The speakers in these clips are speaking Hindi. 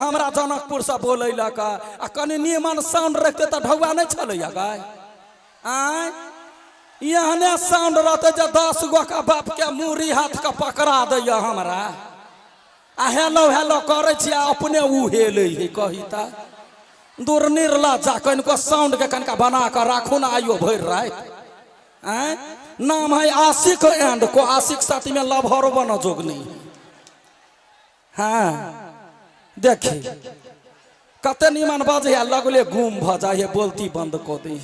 हमरा जनकपुर से बोले लका आ कनी निमन साउंड रखते तो ढौआ नहीं चले गाय आय यहने साउंड रहते जो 10 गो का बाप के मुरी हाथ का पकड़ा दैया हमरा आ हेलो हेलो करे छी अपने उ हेले ही कही ता दूर निर्ला जा कनको साउंड के कनका बना कर राखू ना आइयो भर रात आय नाम है आशिक एंड को आशिक साथी में लभर बन जोग नहीं। हाँ देखी कते निमन बजे लगले गुम भ जाए बोलती बंद को दी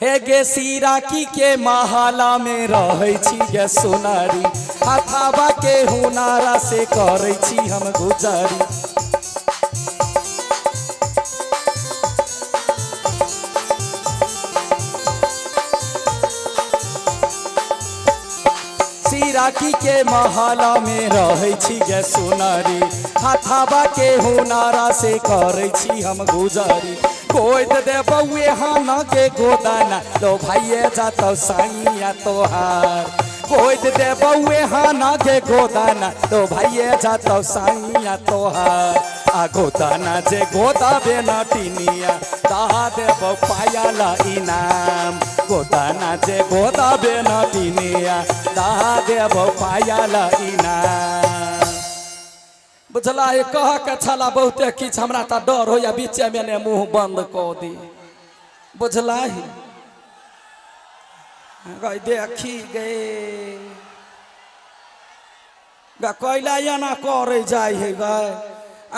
हे गे सिराकी के महला में रहे छी गे सोनारी हाथाबा के हुनारा से करे छी हम गुजारी सिराकी के महला में रहे छी गे सोनारी हाथाबा के हुनारा से करे छी हम गुजारी कोई दे बउए हाना के गोदाना लो भाइये जातो साइया तोहार कोई दे बउए हाना के गोदाना लो भाइये जातो साइया तोहार आ गोदाना जे गोदा बेना टिनिया दा देव पायाला इनाम गोदाना जे गोदा बेना टिनिया दा देव पायाला इनाम बुझला है कह के छला बहुते किछ हमरा त डर हो या बीचे में ने मुंह बंद क दी बुझला है गई देखी गे गा कोइला याना करे जाय है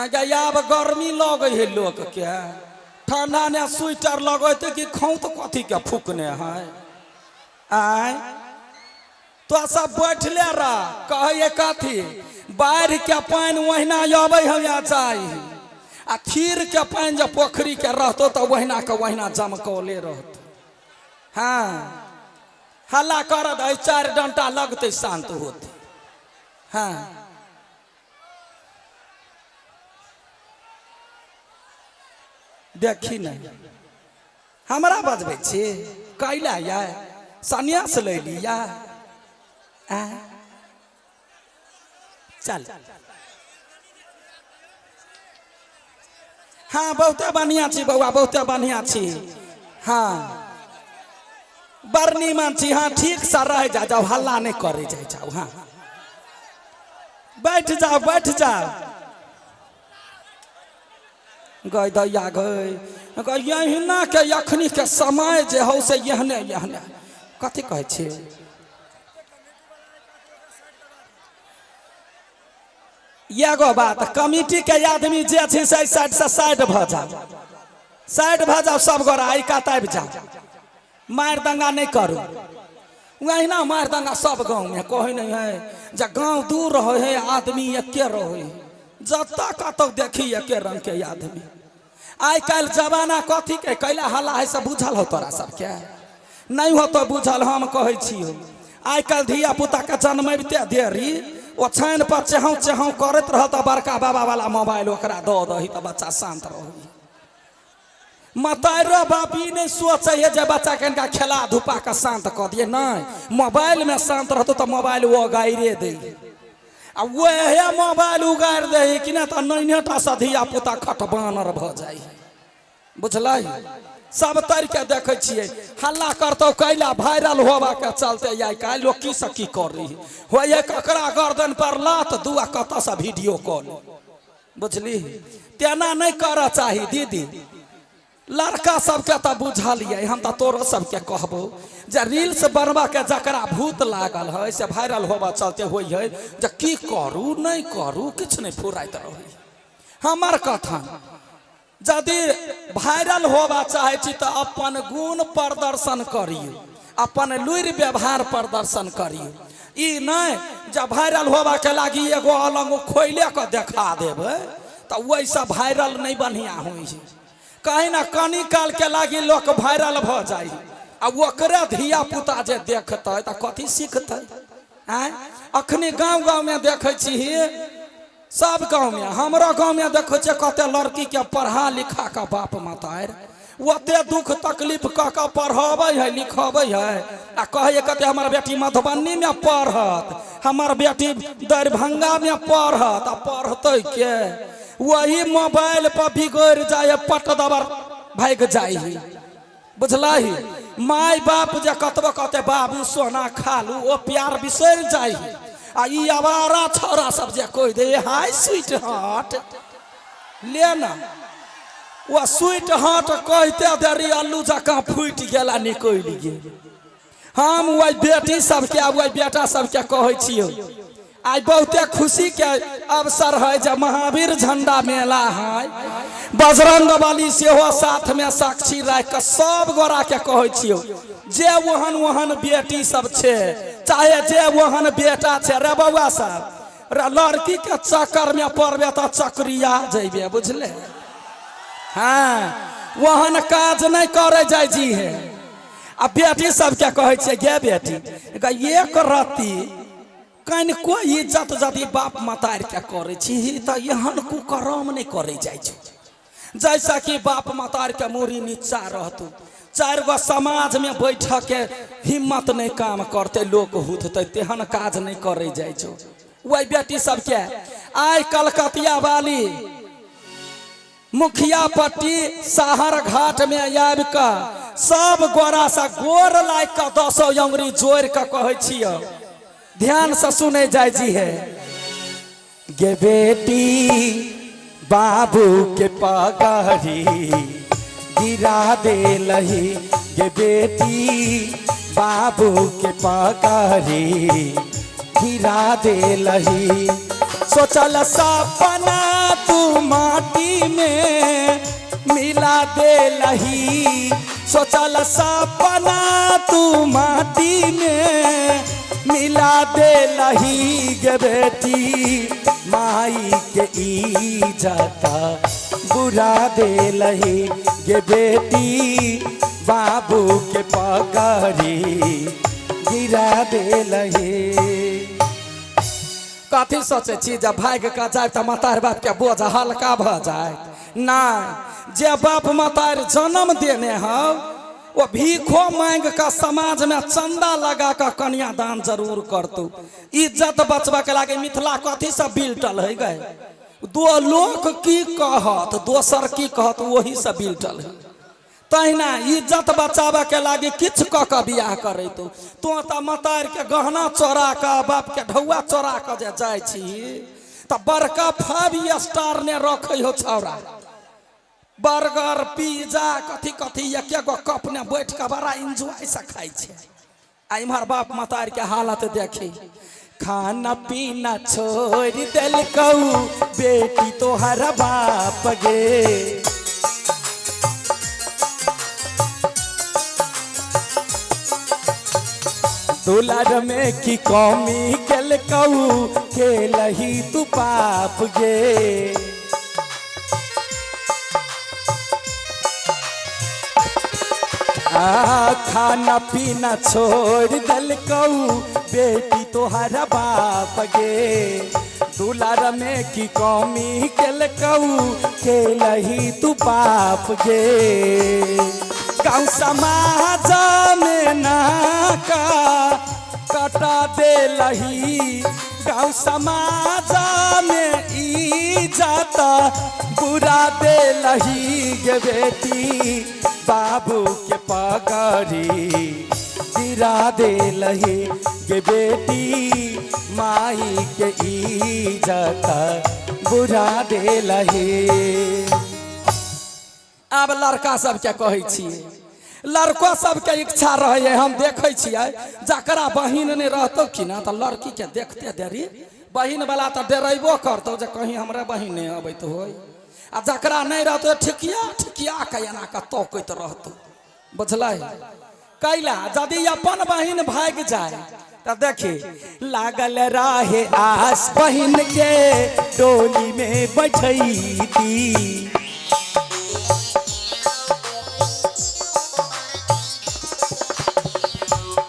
गे अब गर्मी लगे है लोग के ठंडा ने स्वेटर लगते कि खाऊ तो कथी के फूकने है आय तो सब बैठले रह कहे कथी बाढ़ के पानी वहीना आबे हम चाहिए आ थीर के पानी जब पोखरी के रहतो तो वहीना के वहीना जमकौले रहत। हाँ हल्ला करत 4 डंटा लगते शांत होते। हाँ देखी नहीं हमरा बजबै छी कैला या सन्यास ले लिया चल हाँ बहुते बढ़िया छी बउआ बहुते बढ़िया छी। हाँ बड़ नीमन छी। हाँ ठीक से रह जाओ हल्ला नहीं करे जाओ। हाँ बैठ जाओ गई दैया गई यहिना के अखनी के समय जे हो से यहने कथी कहे छी एगो बात कमिटी के आदमी जे छै से साइड से साइड भ जाओ सब गोरा आई काताब जाओ मार दंगा नहीं करू वहीना मार दंगा सब गांव में कहे नहीं है जे गांव दूर रहे है आदमी एके रहे जता कतौ देखी एके रंग के आदमी आई कल जमाना कथी के कैला हल्ला है सब बुझल हो तोरा सब के नहीं हो तो बुझल हम कहे छी आई कल धिया पुता के जन्मते देरी ओछान पर चेहू करत रह तो बड़का बाबा वाला मोबाइल ओकरा दो दही तो बच्चा शांत रही मतारो बापी नहीं सोचे है जे बच्चा के इनका खेला धुपा के शांत कर दिए नहीं मोबाइल में शांत रहतो तो मोबाइल वो गायरे दे आ वह मोबाइल उगाड़ दे कि ना तो नैनेटा से धिया पुता खटबानर भ जाए बुझल सब तर के देखे छिए हल्ला करतो कैला वायरल होबा के चलते आई काल लोग की से की कर रही हो ककरा गर्दन पर लात दुआ कत से वीडियो कॉल बुझली तेना नहीं कर चाही दीदी लड़का सबके तो बुझलिए हम तो तोरो सबके कहबो जे रील्स बनवा के जकरा भूत लागल है से वायरल होबा चलते होई है जे की करू नहीं करू किछ नहीं फुराइत रही हमर कथन यदि वायरल होबा चाहे छी तो अपन गुण प्रदर्शन करियो अपन लुरि व्यवहार प्रदर्शन करियो ई नहीं जब वायरल होबा के लागी एगो अलग खोइले के देखा देबे तो वैसा वायरल नहीं बढ़िया होई छै कहीं ना कनी काल के लागी लोग वायरल भ जाई आ ओकरे धिया पुता जे देखते तो कथी सीखते आय अखनी गांव में देखे छी सब गांव में हमारा गांव में देखो छे कते लड़की के पढ़ा लिखा का बाप मातार ओते दुख तकलीफ क पढ़ावे है लिखावे है आ कहे कते हमार बेटी मधुबनी में पढ़त हमार बेटी दरभंगा में पढ़त आ पढ़ते के वही मोबाइल पर बिगड़ जाए पट दबर भाग जाए बुझलही। माय बाप जे कतबो कहते बाबू सोना खालू वो प्यार बिसर जाए। आ ई आवारा छोरा सब जे कह दे हाय स्वीट हार्ट लेना वो स्वीट हार्ट कहते देरी अल्लू जका फूट गेला निकल गेल। हम वही बेटी सबके वही बेटा सबके कहै छियै आज बहुते खुशी के अवसर है जब महावीर झंडा मेला है बजरंग बली सेहो साथ में साक्षी रख के सब गोरा के कहै छियै जे वहन वहन बेटी सब छे चाहे जे वहन बेटा छे रे बउआ सब रे लड़की के चक्कर में पड़बे तो चक्रिया जेबे बुझले। हाँ वहन काज नहीं करे जाय जी है। आ बेटी सबके कहै छियै गे बेटी एक रत्ती कहीं कोई इज्जत यदि बाप मतार के करे छी तो एहन कुकर्म नहीं करे जाय छै। जैसा कि बाप मतार के मूड़ी नीचा रहतु चार गो समाज में बैठ के हिम्मत नहीं काम करते लोग हुतते तेहन काज नहीं करे जाय छो। वही बेटी सबके आइ कलकतिया वाली मुखिया पट्टी शहर घाट में आबि के सब गोरा सा गोर लाग के 10 अंगुरी जोड़ के कहै छियै ध्यान से सुने जाय जी है। गे बेटी बाबू के पगड़ी गिरा दे लही गे बेटी बाबू के पगड़ी गिरा दे लही। सोचल सपना तू माटी में मिला दे लही सोचल सपना तू माटी में मिला दे लही गे बेटी माई के इज्जत बुरा दे लही गे बेटी बाबू के पगड़ी गिरा दे लही। कथी सोचे छी जब भाग का जाए तो मतार बाप के बोझ हल्का भ जाए ना। जे बाप मतार जन्म देने हो वो भीखो मांग का समाज में चंदा लगा कर कन्यादान जरूर करतु इज्जत बचबा के लागे। मिथिला कथी सब बिल्टल है गए दो लोग की कहत दोसर की कहत वही सब बिल्टल है। तहिना इज्जत बचाबे के लागे किछ क के बियाह करे तो मतार के गहना चोरा के बाप के ढौआ चोरा के जे जाय छी त बड़का 5 स्टार ने रखे हो छौरा बर्गर पिज्जा कथी कथी एक गो कप ने बैठ के बड़ा एंजॉय से खाई छे। आ इम्हर बाप मतार के हालत देखी खाना पीना छोड़ दिल कहू बेटी तोहर बाप गे। दुलार में की कौमी केल कहू के लही तू पाप गे। खाना पीना छोड़ दल कहू बेटी तोहरा बाप गे। दुलार में की कौमी केल कहू के लही तू पाप गे। गाँव समाज में नाका कटा दे लही गाँव समाज में इज्जत बुरा दे लही गे बेटी बाबू के पगड़ी गिरा दे लही गे बेटी माई के इज्जत बुरा दे लही। अब लड़का सब के कहै छियै लड़को सब के इच्छा रहे हम देखे छियै जकरा बहिन नहीं रहतो कि ना तो लड़की के देखते देरी बहिन वाला तो डरेबो करतो जे कहीं हमरा बहिन नहीं अबैत हो आ जकरा नहीं रहतो ठिकिया ठिकिया के एना के तोकैत रहतो बुझलै। कैला यदि अपन बहिन भाग जाए तो देखी लागल रहे आस बहिन के डोली में बैठैती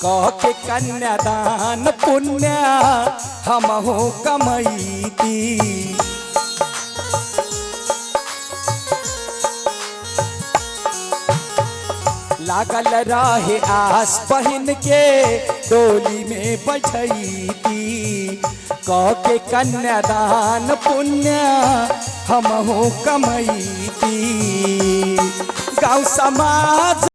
कह के कन्यादान पुण्य हमहु कमैती। लागल रहे आस बहन के डोली में बैठैती कह के कन्यादान पुण्य हमहू कमैती गाँव समाज